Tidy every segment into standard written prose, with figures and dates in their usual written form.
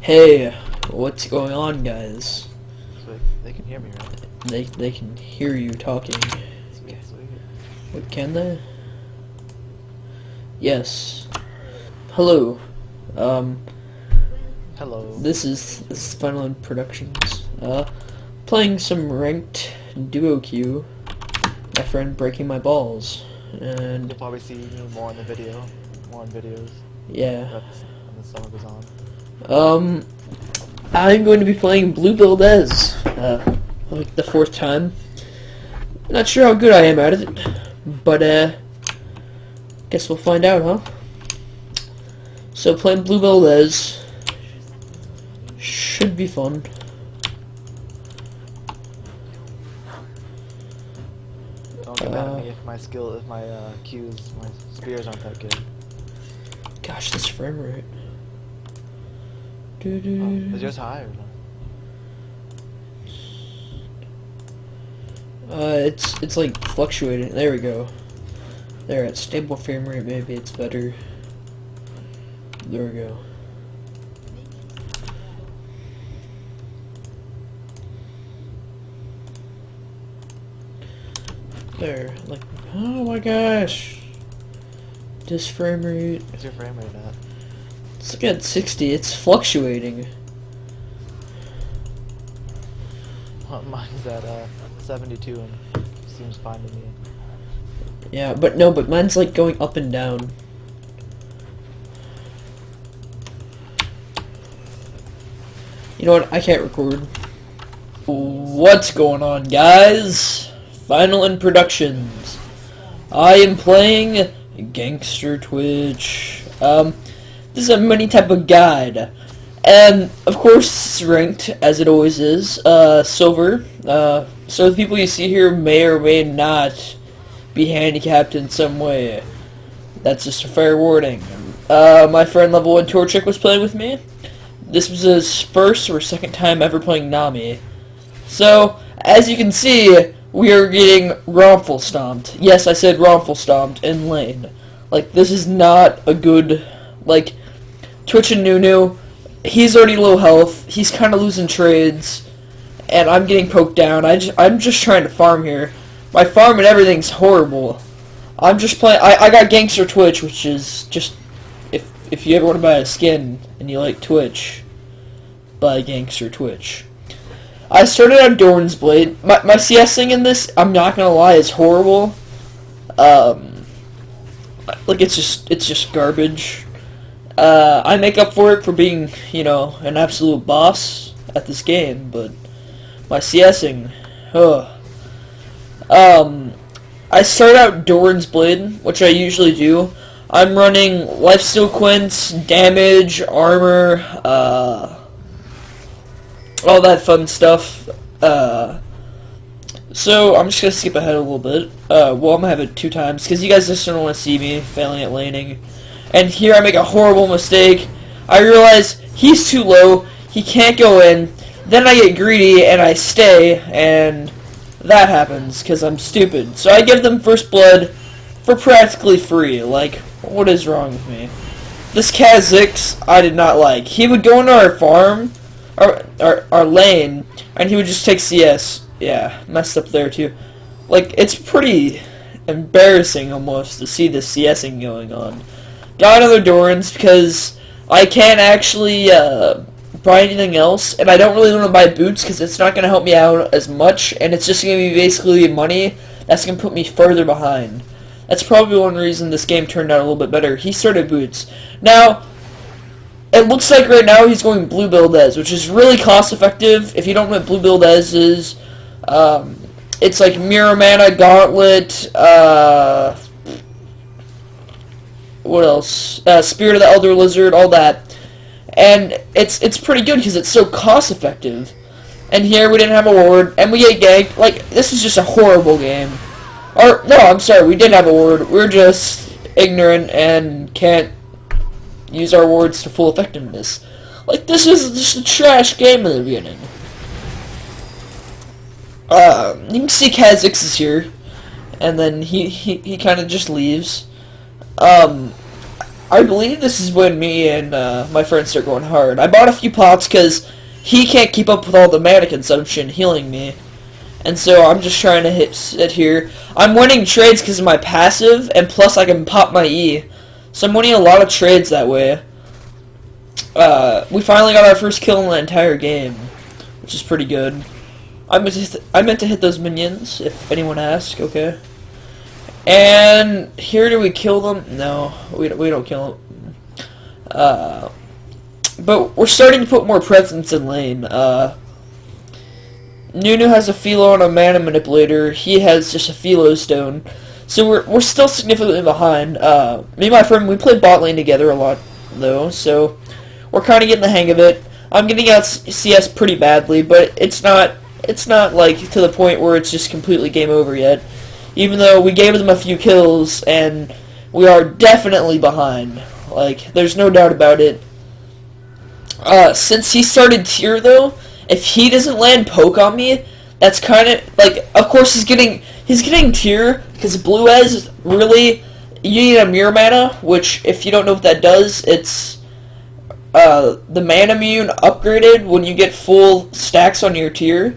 Hey, what's going on, guys? So they can hear me, right? They can hear you talking. Sweet, sweet. What, can they? Yes. Hello. Hello. This is Final End Productions. Playing some ranked duo queue. My friend breaking my balls, and You'll probably see me more in the video, more in videos. yeah. That's when the summer goes on. I'm going to be playing Blue Build as like the 4th time. Not sure how good I am at it, but guess we'll find out, huh? So playing Blue Build as should be fun. Don't get mad at me if my Qs, my spears aren't that good. Gosh, this frame rate. Oh, is yours high or not? It's like fluctuating. There we go. There, at stable frame rate, maybe it's better. There we go. There, like, oh my gosh. This frame rate. What's your frame rate at? It's like at 60, it's fluctuating. Mine's at 72 and seems fine to me. Yeah, but no, but mine's like going up and down. You know what? I can't record. What's going on, guys? Final End Productions. I am playing Gangster Twitch. This is a mini type of guide. And, of course, it's ranked, as it always is, silver. So the people you see here may or may not be handicapped in some way. That's just a fair warning. My friend Level 1 Torchic was playing with me. This was his first or second time ever playing Nami. So, as you can see, we are getting Romful stomped. Yes, I said Romful stomped in lane. Like, this is not a good, like, Twitch and Nunu, he's already low health, he's kind of losing trades, and I'm getting poked down. I'm just trying to farm here. My farm and everything's horrible. I'm just playing, I got Gangster Twitch, which is just, if you ever want to buy a skin and you like Twitch, buy Gangster Twitch. I started on Doran's Blade. My CS thing in this, I'm not gonna lie, is horrible. Like, it's just garbage. I make up for it for being, you know, an absolute boss at this game, but my CSing, I start out Doran's Blade, which I usually do. I'm running Lifesteal Quints, damage, armor, all that fun stuff. So I'm just gonna skip ahead a little bit. Well, I'm gonna have it 2 times, because you guys just don't want to see me failing at laning. And here I make a horrible mistake. I realize he's too low, he can't go in, then I get greedy and I stay, and that happens because I'm stupid. So I give them first blood for practically free. Like, what is wrong with me? This Kha'Zix I did not like. He would go into our farm, our lane, and he would just take CS. Yeah, messed up there too. Like, it's pretty embarrassing almost to see the CSing going on. Got another Dorans because I can't actually buy anything else, and I don't really want to buy boots because it's not going to help me out as much, and it's just going to be basically money that's going to put me further behind. That's probably one reason this game turned out a little bit better. He started boots. Now, it looks like right now he's going Blue Build as, which is really cost effective. If you don't know what Blue Build as is, it's like Mirror Mana, Gauntlet, what else? Spirit of the Elder Lizard, all that. And it's pretty good because it's so cost effective. And here we didn't have a ward, and we get ganked. Like, this is just a horrible game. Or, no, I'm sorry, we did have a ward. We're just ignorant and can't use our wards to full effectiveness. Like, this is just a trash game in the beginning. You can see Kha'Zix is here, and then he kind of just leaves. I believe this is when me and my friends start going hard. I bought a few pots because he can't keep up with all the mana consumption healing me. And so I'm just trying to sit here. I'm winning trades because of my passive, and plus I can pop my E. So I'm winning a lot of trades that way. We finally got our first kill in the entire game, which is pretty good. I meant to hit those minions, if anyone asks, okay. And here, do we kill them? No, we don't kill them. But we're starting to put more presence in lane. Nunu has a Philo and a Mana Manipulator. He has just a Philo Stone. So we're still significantly behind. Me and my friend, we play bot lane together a lot, though. So we're kind of getting the hang of it. I'm getting out CS pretty badly, but it's not like to the point where it's just completely game over yet. Even though we gave them a few kills, and we are definitely behind. Like, there's no doubt about it. Since he started tier, though, if he doesn't land poke on me, that's kind of, like, of course he's getting tier, because blue Ez, really, you need a mirror mana, which, if you don't know what that does, it's, the mana immune upgraded when you get full stacks on your tier.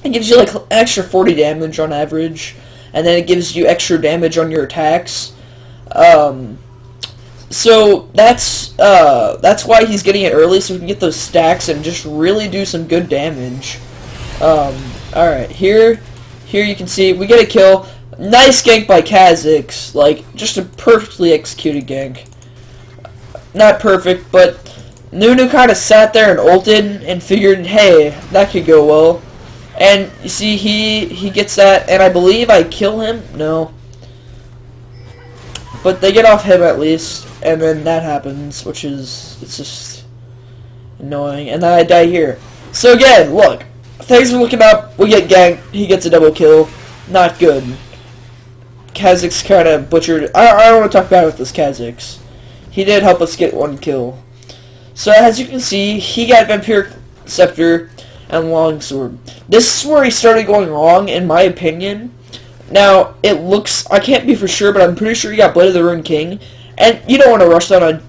It gives you, like, an extra 40 damage on average, and then it gives you extra damage on your attacks. So that's why he's getting it early, so we can get those stacks and just really do some good damage. Alright, here you can see we get a kill. Nice gank by Kha'Zix, like, just a perfectly executed gank. Not perfect, but Nunu kind of sat there and ulted and figured, hey, that could go well. And you see, he gets that, and I believe I kill him. No. But they get off him at least, and then that happens, which is, it's just annoying. And then I die here. So again, look, things are looking up, we get ganked, he gets a double kill. Not good. Kha'Zix kind of butchered. I don't want to talk bad with this Kha'Zix. He did help us get one kill. So as you can see, he got Vampiric Scepter and Longsword. This is where he started going wrong, in my opinion. Now, it looks, I can't be for sure, but I'm pretty sure he got Blade of the Rune King. And you don't want to rush down on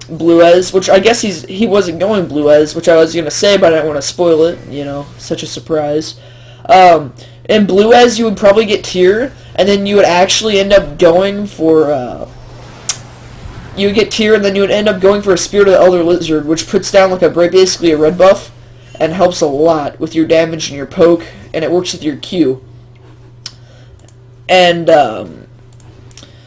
Blue Ez, which I guess he wasn't going Blue Ez, which I was going to say, but I didn't want to spoil it, you know, such a surprise. In Blue Ez, you would probably get tier, and then you would actually end up going for, you would get tier, and then you would end up going for a Spirit of the Elder Lizard, which puts down like basically a red buff, and helps a lot with your damage and your poke, and it works with your Q. And,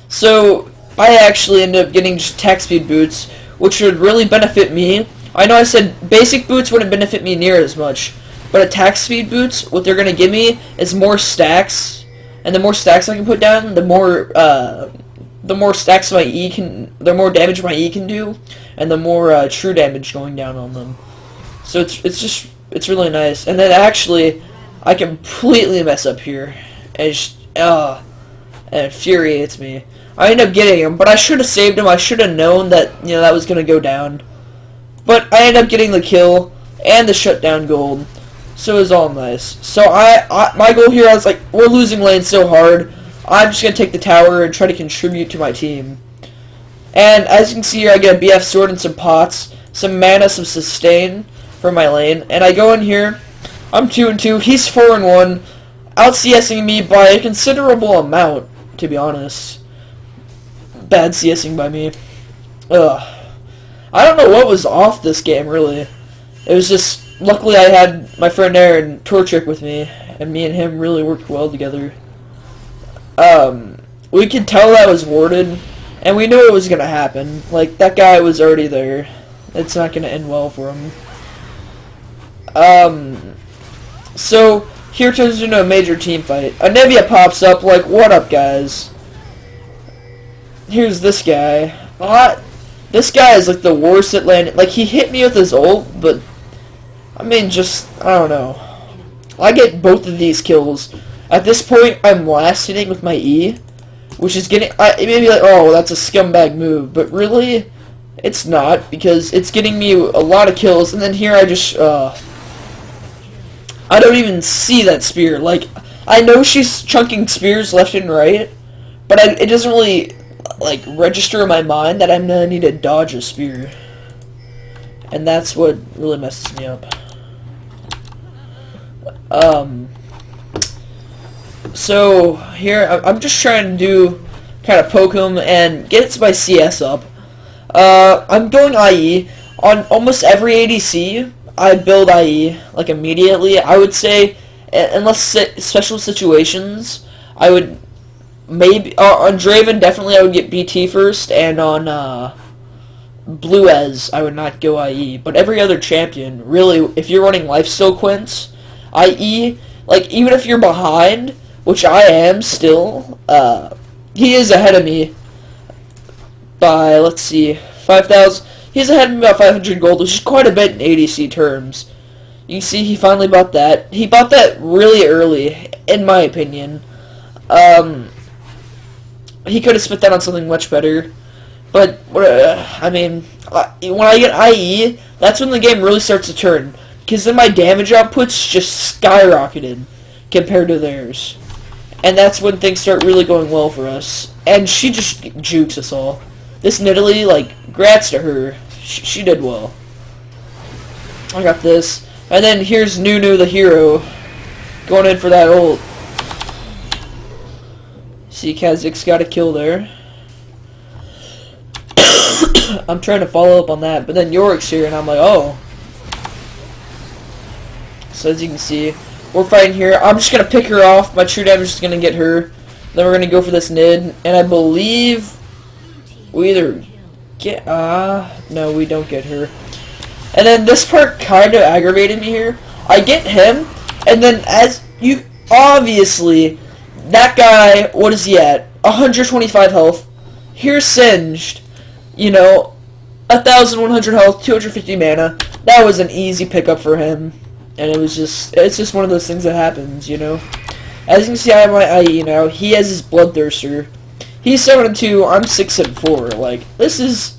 so, I actually ended up getting just attack speed boots, which would really benefit me. I know I said basic boots wouldn't benefit me near as much, but attack speed boots, what they're going to give me is more stacks, and the more stacks I can put down, the more stacks my E can, the more damage my E can do, and the more true damage going down on them. So it's really nice. And then actually, I completely mess up here. And it infuriates me. I end up getting him, but I should have saved him. I should have known that, you know, that was going to go down. But I end up getting the kill and the shutdown gold. So it was all nice. So my goal here, I was like, we're losing lane so hard. I'm just going to take the tower and try to contribute to my team. And as you can see here, I get a BF sword and some pots, some mana, some sustain for my lane. And I go in here. I'm 2-2. He's 4-1. Out CSing me by a considerable amount, to be honest. Bad CSing by me. Ugh. I don't know what was off this game, really. It was just, luckily I had my friend Aaron Torchic with me, and me and him really worked well together. We could tell that was warded, and we knew it was going to happen. Like, that guy was already there. It's not going to end well for him. So, here turns into a major team fight. Anivia pops up like, what up, guys? Here's this guy. This guy is like the worst at landing. Like, he hit me with his ult, but I mean, just, I don't know. I get both of these kills. At this point, I'm last hitting with my E, which is getting, it may be like, oh, that's a scumbag move, but really, it's not, because it's getting me a lot of kills, and then here I just, I don't even see that spear. Like, I know she's chunking spears left and right, but it doesn't really, like register in my mind that I'm gonna need to dodge a spear, and that's what really messes me up. So here I'm just trying to do kind of poke him and get my CS up. I'm going IE on almost every ADC. I build IE like immediately. I would say, unless special situations, I would maybe on Draven definitely I would get BT first, and on Blue Ez I would not go IE. But every other champion, really, if you're running lifesteal Quints, IE, like even if you're behind, which I am still, he is ahead of me by, let's see, 5,000. He's ahead of me about 500 gold, which is quite a bit in ADC terms. You can see he finally bought that. He bought that really early, in my opinion. He could have spent that on something much better. But, I mean, when I get IE, that's when the game really starts to turn. Because then my damage output's just skyrocketed compared to theirs. And that's when things start really going well for us. And she just jukes us all. This Nidalee, like, grats to her. She did well. I got this. And then here's Nunu the hero going in for that ult. See, Kha'Zix's got a kill there. I'm trying to follow up on that, but then Yorick's here, and I'm like, oh. So as you can see, we're fighting here. I'm just going to pick her off. My true damage is going to get her. Then we're going to go for this Nid, and I believe we either get... no, we don't get her. And then this part kind of aggravated me here. I get him, and then as you... Obviously, that guy, what is he at? 125 health. Here's Singed. You know, 1,100 health, 250 mana. That was an easy pickup for him. And it's just one of those things that happens, you know. As you can see, I have my IE now. He has his Bloodthirster. He's 7-2. I'm 6-4. Like, this is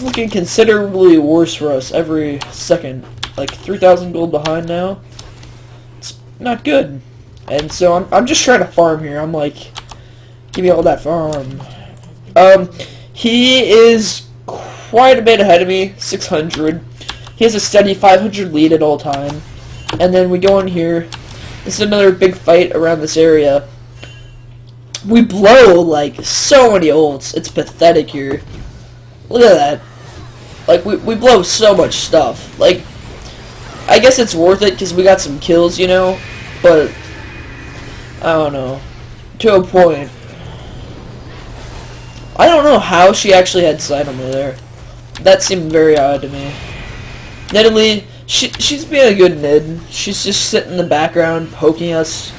looking considerably worse for us every second. Like 3,000 gold behind now. It's not good. And so I'm just trying to farm here. I'm like, give me all that farm. He is quite a bit ahead of me. 600. He has a steady 500 lead at all time. And then we go in here. This is another big fight around this area. We blow, like, so many ults. It's pathetic here. Look at that. Like, we blow so much stuff. Like, I guess it's worth it because we got some kills, you know? But, I don't know. To a point. I don't know how she actually had sight on me there. That seemed very odd to me. Nidalee, she's being a good Nid. She's just sitting in the background, poking us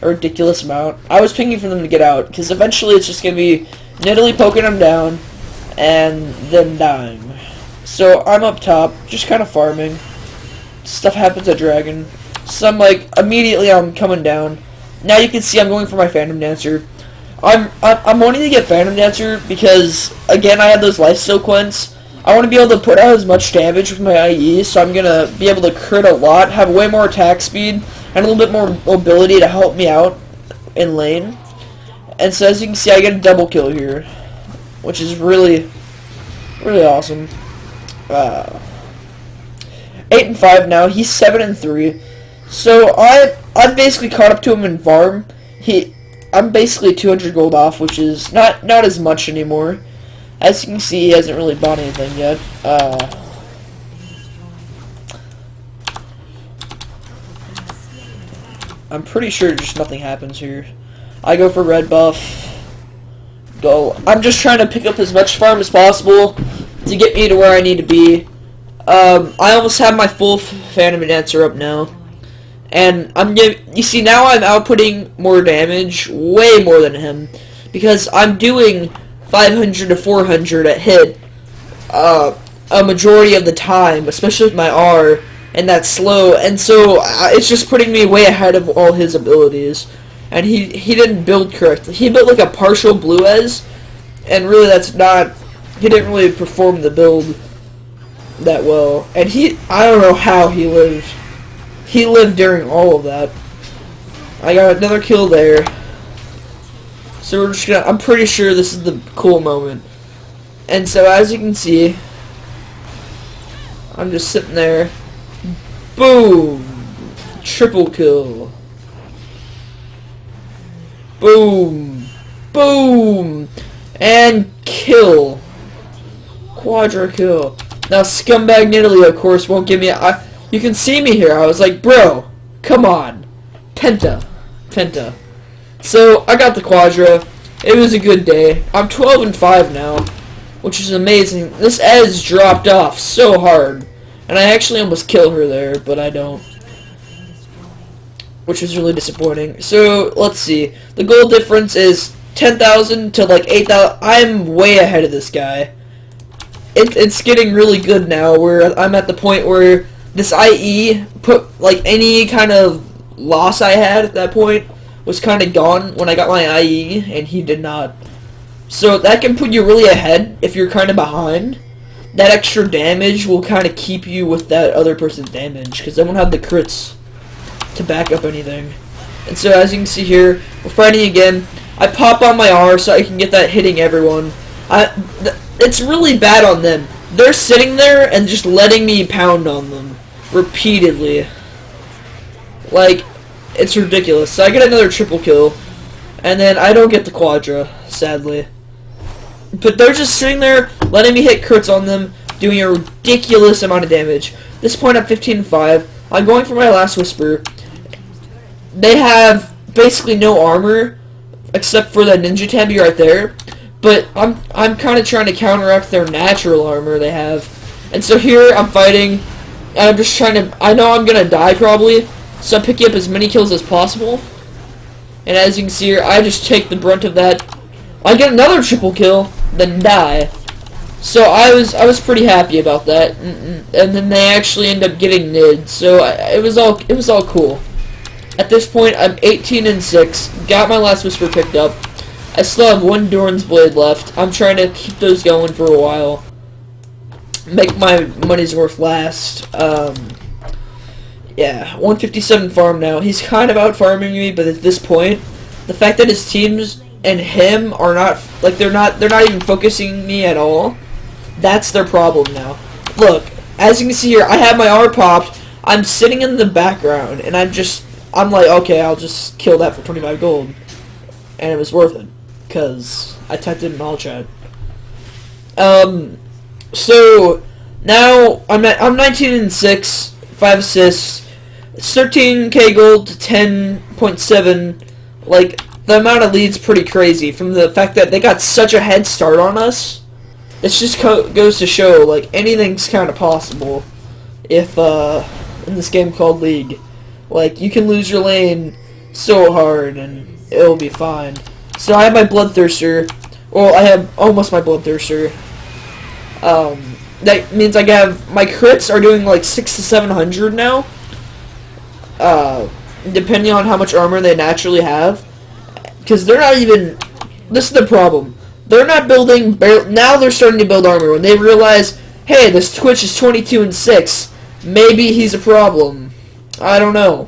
a ridiculous amount. I was pinging for them to get out, because eventually it's just going to be Nidalee poking them down, and them dying. So I'm up top, just kind of farming. Stuff happens at Dragon. So I'm like, immediately I'm coming down. Now you can see I'm going for my Phantom Dancer. I'm wanting to get Phantom Dancer because, again, I have those lifesteal Quints. I want to be able to put out as much damage with my IE, so I'm going to be able to crit a lot, have way more attack speed, and a little bit more mobility to help me out in lane. And so as you can see, I get a double kill here, which is really, really awesome. 8-5 now. He's 7-3. So I've basically caught up to him in farm. I'm basically 200 gold off, which is not as much anymore. As you can see, he hasn't really bought anything yet. I'm pretty sure just nothing happens here. I go for red buff. Go. I'm just trying to pick up as much farm as possible to get me to where I need to be. I almost have my full Phantom Dancer up now. And you see, now I'm outputting more damage, way more than him, because I'm doing 500 to 400 at hit a majority of the time, especially with my R, and that's slow, and so it's just putting me way ahead of all his abilities. And he didn't build correctly. He built like a partial Blue Ez, and really he didn't really perform the build that well. And I don't know how he lived. He lived during all of that. I got another kill there. So we're just gonna, I'm pretty sure this is the cool moment. And so as you can see, I'm just sitting there. Boom! Triple kill. Boom! Boom! And kill. Quadra kill. Now Scumbag Nidalee, of course, won't give me you can see me here. I was like, bro, come on. Penta. So I got the Quadra. It was a good day. I'm 12-5 now, which is amazing. This Ez dropped off so hard. And I actually almost kill her there, but I don't. Which was really disappointing. So, let's see. The goal difference is 10,000 to like 8,000. I'm way ahead of this guy. It's getting really good now, where I'm at the point where this IE put, like, any kind of loss I had at that point was kind of gone when I got my IE, and he did not. So that can put you really ahead if you're kind of behind. That extra damage will kind of keep you with that other person's damage, because they won't have the crits to back up anything. And so as you can see here, we're fighting again. I pop on my R so I can get that hitting everyone. It's really bad on them. They're sitting there and just letting me pound on them repeatedly. Like, it's ridiculous. So I get another triple kill, and then I don't get the Quadra, sadly. But they're just sitting there, letting me hit crits on them, doing a ridiculous amount of damage. At this point, I'm 15-5. I'm going for my last Whisper. They have basically no armor, except for the Ninja Tabby right there. But I'm kind of trying to counteract their natural armor they have. And so here, I'm fighting, and I'm just trying to... I know I'm going to die, probably, so I'm picking up as many kills as possible. And as you can see here, I just take the brunt of that. I get another triple kill, then die. So I was pretty happy about that, and then they actually end up getting nid. So it was all cool. At this point, I'm 18-6. Got my last Whisper picked up. I still have one Doran's Blade left. I'm trying to keep those going for a while. Make my money's worth last. Yeah, 157 farm now. He's kind of out farming me, but at this point, the fact that his teams and him are not, like, they're not even focusing me at all, that's their problem now. Look, as you can see here, I have my R popped, I'm sitting in the background, and I'm like, okay, I'll just kill that for 25 gold. And it was worth it, because I typed it in all chat. So, now, I'm 19-6, 5 assists, it's 13k gold to 10.7, like, the amount of leads pretty crazy from the fact that they got such a head start on us. It just goes to show, like, anything's kind of possible if, in this game called League. Like, you can lose your lane so hard and it'll be fine. So I have my Bloodthirster. Well, I have almost my Bloodthirster. That means I have, my crits are doing like 600 to 700 now. Depending on how much armor they naturally have. Because they're not even... This is the problem. They're not building... Now they're starting to build armor. When they realize, hey, this Twitch is 22-6. Maybe he's a problem. I don't know.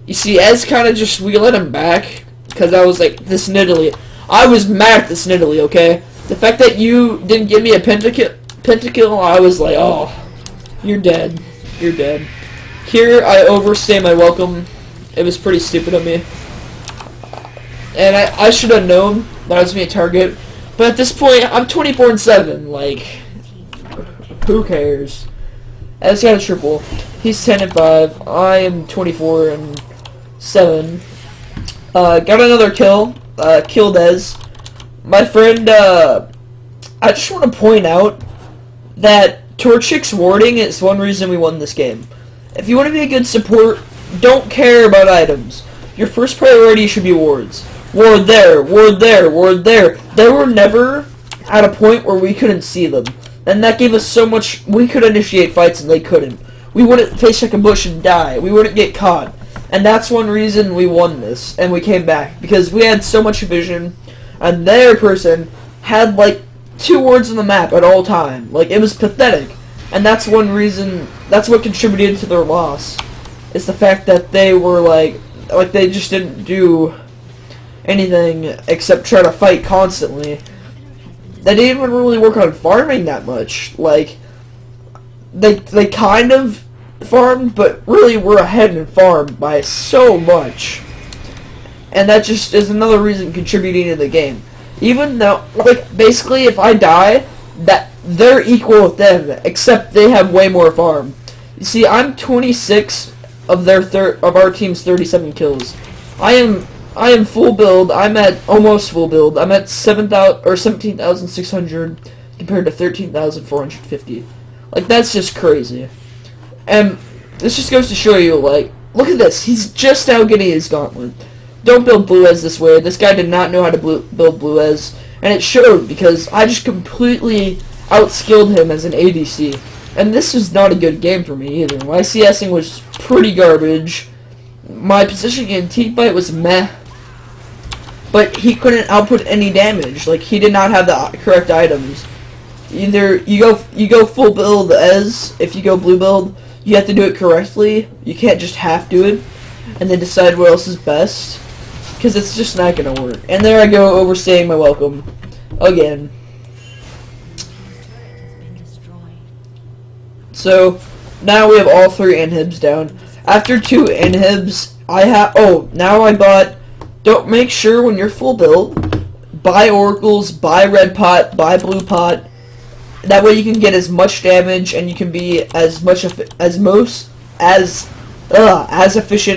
You see, Ez kind of just... We let him back. Because I was like, this Nidalee. I was mad at this Nidalee, okay? The fact that you didn't give me a pentakill, I was like, oh, you're dead. You're dead. Here, I overstay my welcome. It was pretty stupid of me. And I should have known that I was being a target. But at this point, I'm 24-7. Like, who cares? Ez got a triple. He's 10-5. I am 24-7. Got another kill. Killed Ez. My friend, I just want to point out that Torchic's warding is one reason we won this game. If you want to be a good support, don't care about items. Your first priority should be wards. Ward there, ward there, ward there. They were never at a point where we couldn't see them. And that gave us so much... We could initiate fights and they couldn't. We wouldn't face check a bush and die. We wouldn't get caught. And that's one reason we won this. And we came back. Because we had so much vision. And their person had like 2 wards on the map at all time. Like, it was pathetic. And that's one reason... That's what contributed to their loss. Is the fact that they were like they just didn't do anything except try to fight constantly. They didn't even really work on farming that much. Like, they kind of farmed, but really were ahead in farm by so much. And that just is another reason contributing to the game. Even though, like, basically if I die, that they're equal with them, except they have way more farm. You see, I'm 26 of our team's 37 kills. I am full build. I'm at almost full build. I'm at 7,000 or 17,600 compared to 13,450. Like, that's just crazy. And this just goes to show you, like, look at this. He's just now getting his gauntlet. Don't build Blue Ez this way. This guy did not know how to build Blue Ez, and it showed because I just completely outskilled him as an ADC. And this was not a good game for me either. My CSing was pretty garbage. My positioning in teamfight was meh. But he couldn't output any damage. Like, he did not have the correct items. Either you go full build Ez, if you go blue build, you have to do it correctly. You can't just half do it and then decide what else is best, because it's just not gonna work. And there I go, overstaying my welcome again. So now we have all 3 inhibs down. After 2 inhibs, now I bought. Don't make sure when you're full build, buy oracles, buy red pot, buy blue pot. That way you can get as much damage and you can be as efficient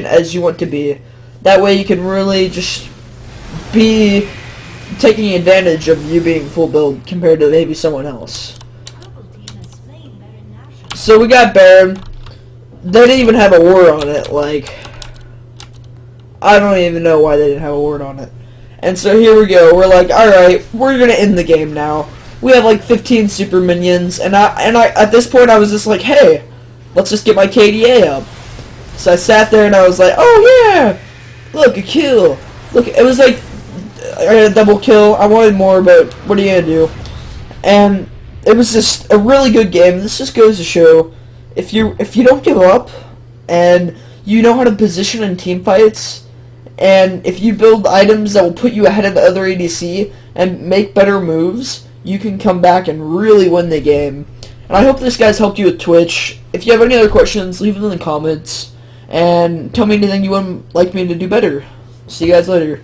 as you want to be. That way you can really just be taking advantage of you being full build compared to maybe someone else. So we got Baron. They didn't even have a ward on it. Like, I don't even know why they didn't have a ward on it. And so here we go. We're like, alright, we're gonna end the game now. We have like 15 super minions, and I at this point I was just like, hey, let's just get my KDA up. So I sat there and I was like, oh yeah, look, a kill. Look, it was like I got a double kill. I wanted more, but what are you gonna do? And it was just a really good game. This just goes to show, if you don't give up and you know how to position in team fights, and if you build items that will put you ahead of the other ADC and make better moves, you can come back and really win the game. And I hope this guy's helped you with Twitch. If you have any other questions, leave them in the comments, and tell me anything you would like me to do better. See you guys later.